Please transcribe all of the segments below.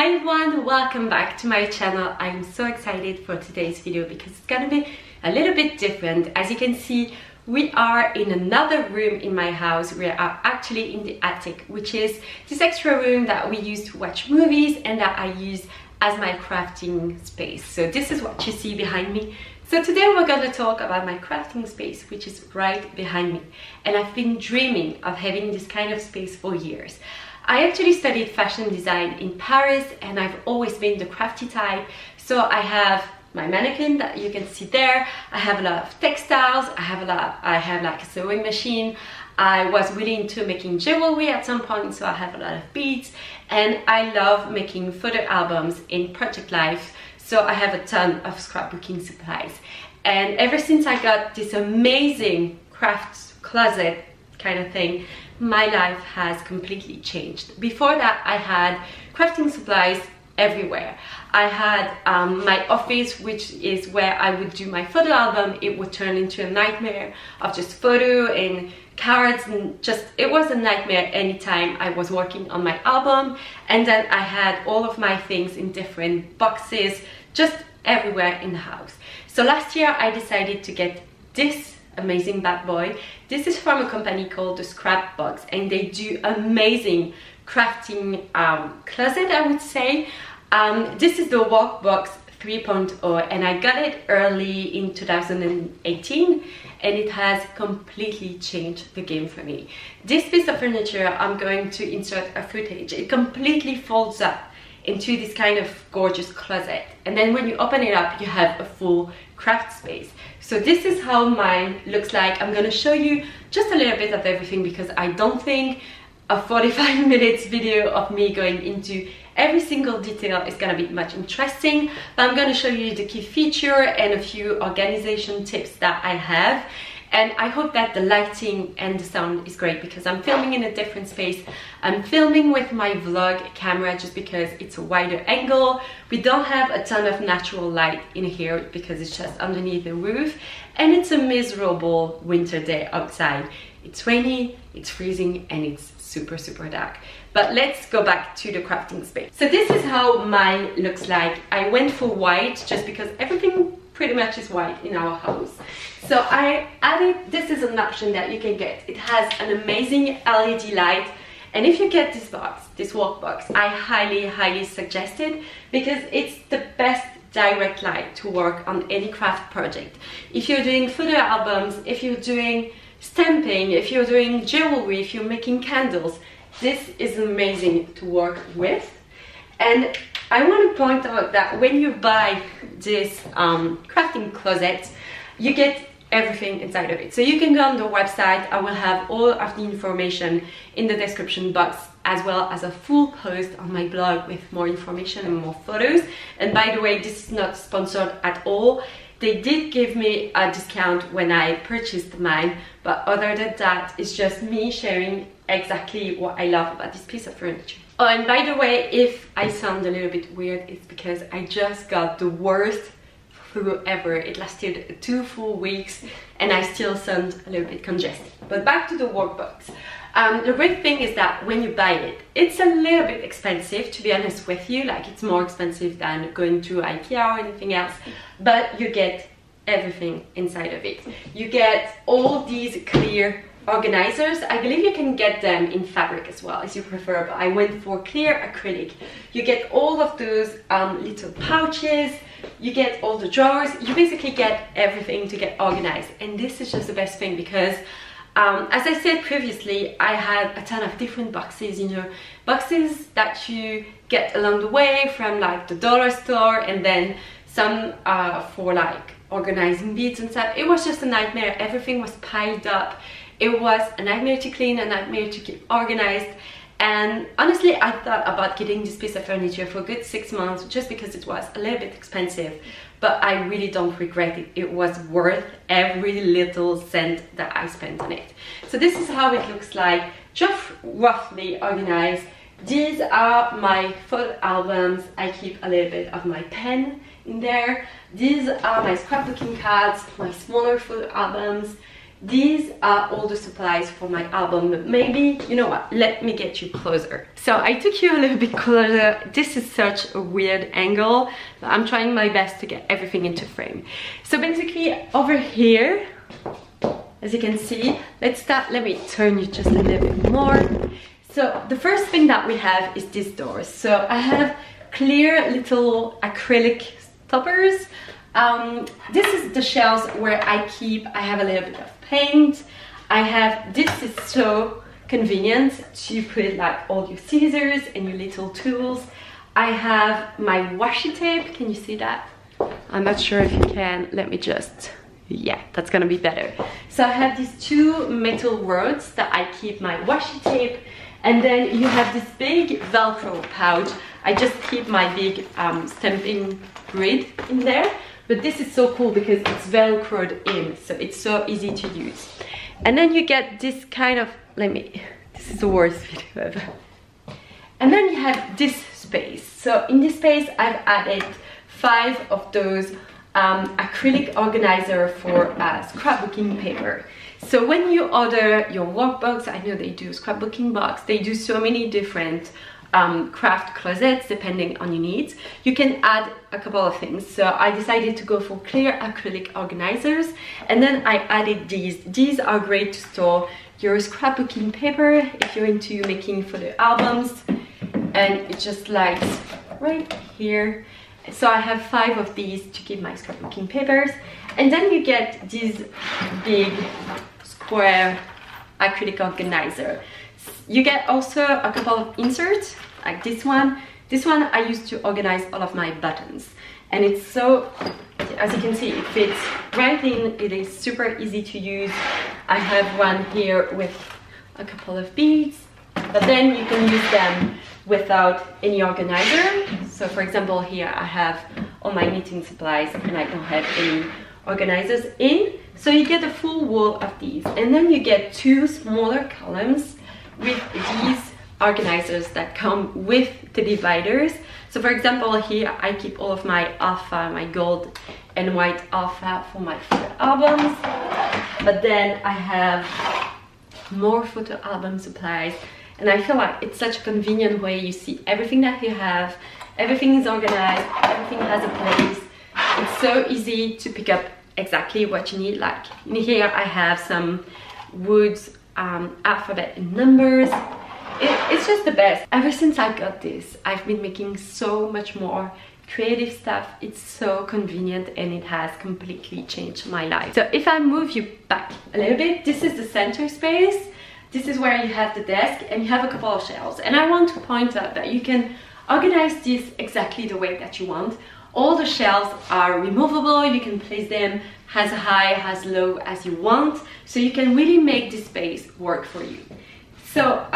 Hi everyone, welcome back to my channel. I'm so excited for today's video because it's gonna be a little bit different. As you can see, we are in another room in my house. We are actually in the attic, which is this extra room that we use to watch movies and that I use as my crafting space. So this is what you see behind me. So today we're going to talk about my crafting space, which is right behind me. And I've been dreaming of having this kind of space for years. I actually studied fashion design in Paris and I've always been the crafty type. So I have my mannequin that you can see there. I have a lot of textiles. I have like a sewing machine. I was really into making jewelry at some point, so I have a lot of beads. And I love making photo albums in Project Life. So I have a ton of scrapbooking supplies. And ever since I got this amazing craft closet kind of thing, my life has completely changed. Before that, I had crafting supplies everywhere. I had my office, which is where I would do my photo album. It would turn into a nightmare of just photo and cards, and just it was a nightmare anytime I was working on my album. And then I had all of my things in different boxes just everywhere in the house. So last year I decided to get this amazing bad boy. This is from a company called the Scrapbox and they do amazing crafting closet, I would say. This is the Workbox 3.0 and I got it early in 2018 and it has completely changed the game for me. This piece of furniture, I'm going to insert a footage. It completely folds up into this kind of gorgeous closet, and then when you open it up you have a full craft space. So this is how mine looks like. I'm going to show you just a little bit of everything because I don't think a 45 minutes video of me going into every single detail is going to be much interesting, but I'm going to show you the key feature and a few organization tips that I have. And I hope that the lighting and the sound is great because I'm filming in a different space. I'm filming with my vlog camera just because it's a wider angle. We don't have a ton of natural light in here because it's just underneath the roof. And it's a miserable winter day outside. It's rainy, it's freezing, and it's super dark. But let's go back to the crafting space. So this is how mine looks like. I went for white just because everything pretty much is white in our house. So I added, this is an option that you can get. It has an amazing LED light. And if you get this box, this Workbox, I highly suggest it because it's the best direct light to work on any craft project. If you're doing photo albums, if you're doing stamping, if you're doing jewelry, if you're making candles, this is amazing to work with. And I want to point out that when you buy this crafting closet, you get everything inside of it. So you can go on the website. I will have all of the information in the description box, as well as a full post on my blog with more information and more photos. And by the way, this is not sponsored at all. They did give me a discount when I purchased mine, but other than that, it's just me sharing exactly what I love about this piece of furniture. Oh, and by the way, if I sound a little bit weird, it's because I just got the worst flu ever. It lasted 2 full weeks and I still sound a little bit congested. But back to the Workbox. The great thing is that when you buy it, it's a little bit expensive, to be honest with you. Like, it's more expensive than going to IKEA or anything else, but you get everything inside of it. You get all these clear organizers. I believe you can get them in fabric as well, as you prefer, but I went for clear acrylic. You get all of those little pouches, you get all the drawers, you basically get everything to get organized. And this is just the best thing because as I said previously, I had a ton of different boxes, you know, boxes that you get along the way from like the dollar store, and then some for like organizing beads and stuff. It was just a nightmare. Everything was piled up. It was a nightmare to clean, a nightmare to keep organized. And honestly, I thought about getting this piece of furniture for a good 6 months just because it was a little bit expensive. But I really don't regret it. It was worth every little cent that I spent on it. So this is how it looks like, just roughly organized. These are my photo albums. I keep a little bit of my pen in there. These are my scrapbooking cards, my smaller photo albums. these are all the supplies for my album. But maybe, you know what, let me get you closer. So I took you a little bit closer. This is such a weird angle, but I'm trying my best to get everything into frame. So basically over here, as you can see, let me turn you just a little bit more. So the first thing that we have is these doors. So I have clear little acrylic stoppers. This is the shelves where I have a little bit of paint. This is so convenient to put like all your scissors and your little tools. I have my washi tape. Can you see that? I'm not sure if you can. Let me just, yeah, that's gonna be better. So I have these two metal rods that I keep my washi tape, and then you have this big Velcro pouch. I just keep my big stamping grid in there. But this is so cool because it's velcroed in, so it's so easy to use. And then you get this kind of, this is the worst video ever. And then you have this space. So in this space, I've added 5 of those acrylic organizer for scrapbooking paper. So when you order your workbox, I know they do scrapbooking box, they do so many different craft closets depending on your needs. You can add a couple of things. So I decided to go for clear acrylic organizers, and then I added these. These are great to store your scrapbooking paper if you're into making photo albums, and it just lies right here. So I have 5 of these to keep my scrapbooking papers. And then you get these big square acrylic organizer. You get also a couple of inserts like this one. This one I use to organize all of my buttons, and it's so, as you can see, it fits right in. It is super easy to use. I have one here with a couple of beads, but then you can use them without any organizer. So for example, here I have all my knitting supplies and I don't have any organizers in. So you get a full wall of these, and then you get 2 smaller columns with these organizers that come with the dividers. So for example, here I keep all of my alpha, my gold and white alpha for my photo albums. But then I have more photo album supplies, and I feel like it's such a convenient way. You see everything that you have, everything is organized, everything has a place. It's so easy to pick up exactly what you need. Like in here I have some woods, alphabet and numbers. It's just the best. Ever since I got this, I've been making so much more creative stuff. It's so convenient and it has completely changed my life. So if I move you back a little bit, this is the center space. This is where you have the desk and you have a couple of shelves. And I want to point out that you can organize this exactly the way that you want. All the shelves are removable. You can place them as high, as low as you want. So you can really make this space work for you. So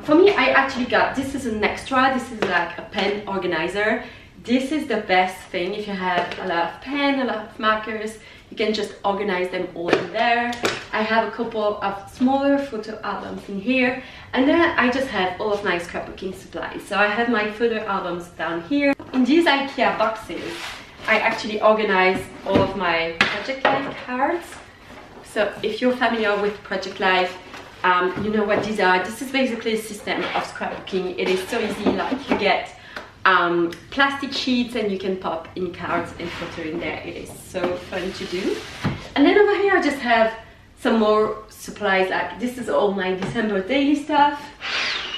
for me, I actually got, this is an extra. This is like a pen organizer. This is the best thing. If you have a lot of pen, a lot of markers, you can just organize them all in there. I have a couple of smaller photo albums in here, and then I just have all of my scrapbooking supplies. So I have my photo albums down here. In these IKEA boxes, I actually organize all of my Project Life cards. So if you're familiar with Project Life, you know what these are. This is basically a system of scrapbooking. It is so easy. Like you get plastic sheets and you can pop in cards and photo in there. It is so fun to do. And then over here I just have some more supplies. Like this is all my December daily stuff.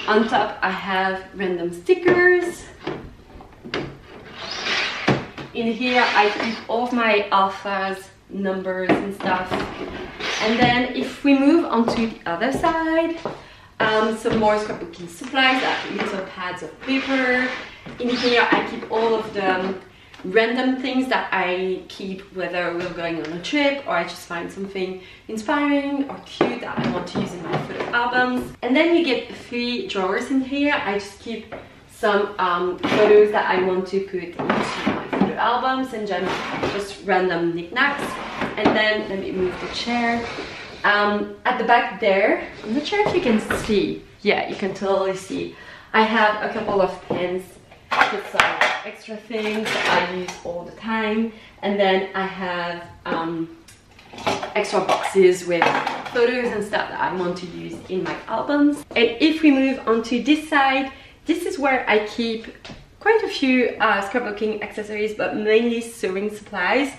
On top I have random stickers. In here I keep all of my alphas, numbers and stuff. And then if we move on to the other side, some more scrapbooking supplies, like little pads of paper. In here I keep all of the random things that I keep, whether we're going on a trip or I just find something inspiring or cute that I want to use in my photo albums. And then you get 3 drawers in here. I just keep some photos that I want to put into my photo albums and just random knickknacks. And then let me move the chair. At the back there, I'm not sure if you can see. Yeah, you can totally see. I have a couple of pens, just some extra things that I use all the time. And then I have extra boxes with photos and stuff that I want to use in my albums. And if we move on to this side, this is where I keep quite a few scrapbooking accessories, but mainly sewing supplies.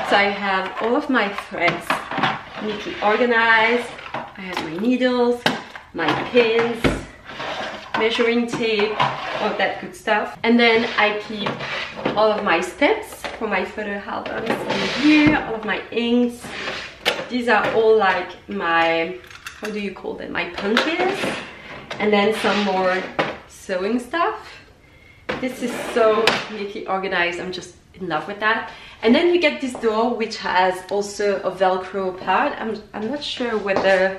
So I have all of my threads neatly organized. I have my needles, my pins, measuring tape, all that good stuff. And then I keep all of my stamps for my photo albums in here, all of my inks. These are all like my, how do you call them, my punches. And then some more sewing stuff. This is so neatly organized, I'm just in love with that. And then you get this door which has also a Velcro part. I'm not sure whether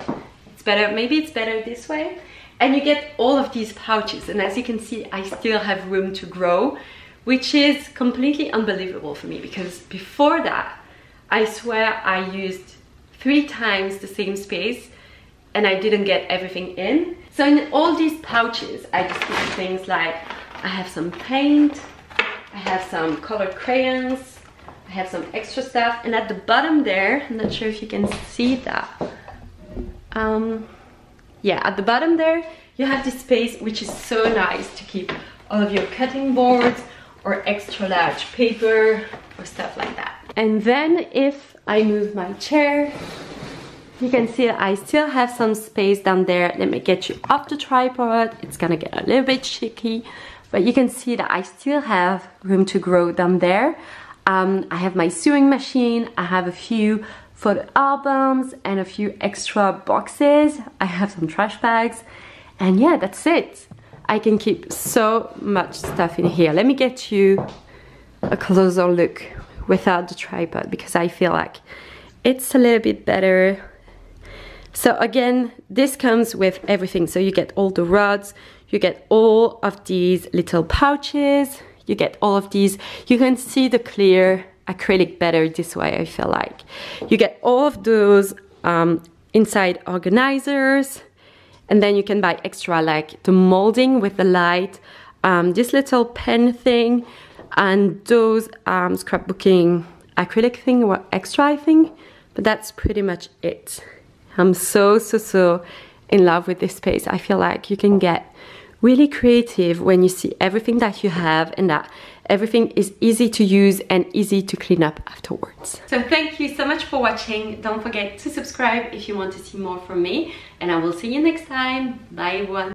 it's better, maybe it's better this way. And you get all of these pouches, and as you can see I still have room to grow, which is completely unbelievable for me, because before that I swear I used 3 times the same space and I didn't get everything in. So in all these pouches I just keep things like, I have some paint, I have some colored crayons, I have some extra stuff, and at the bottom there, I'm not sure if you can see that. Yeah, at the bottom there, you have this space which is so nice to keep all of your cutting boards or extra large paper or stuff like that. And then if I move my chair, you can see that I still have some space down there. Let me get you off the tripod. It's gonna get a little bit shaky, but you can see that I still have room to grow down there. I have my sewing machine, I have a few photo albums and a few extra boxes. I have some trash bags, and yeah, that's it. I can keep so much stuff in here. Let me get you a closer look without the tripod, because I feel like it's a little bit better. So again, this comes with everything. So you get all the rods, you get all of these little pouches, you get all of these. You can see the clear acrylic better this way, I feel like. You get all of those inside organizers, and then you can buy extra like the molding with the light, this little pen thing, and those scrapbooking acrylic thing were extra, I think, but that's pretty much it. I'm so in love with this space. I feel like you can get really creative when you see everything that you have, and that everything is easy to use and easy to clean up afterwards. So thank you so much for watching. Don't forget to subscribe if you want to see more from me, and I will see you next time. Bye everyone.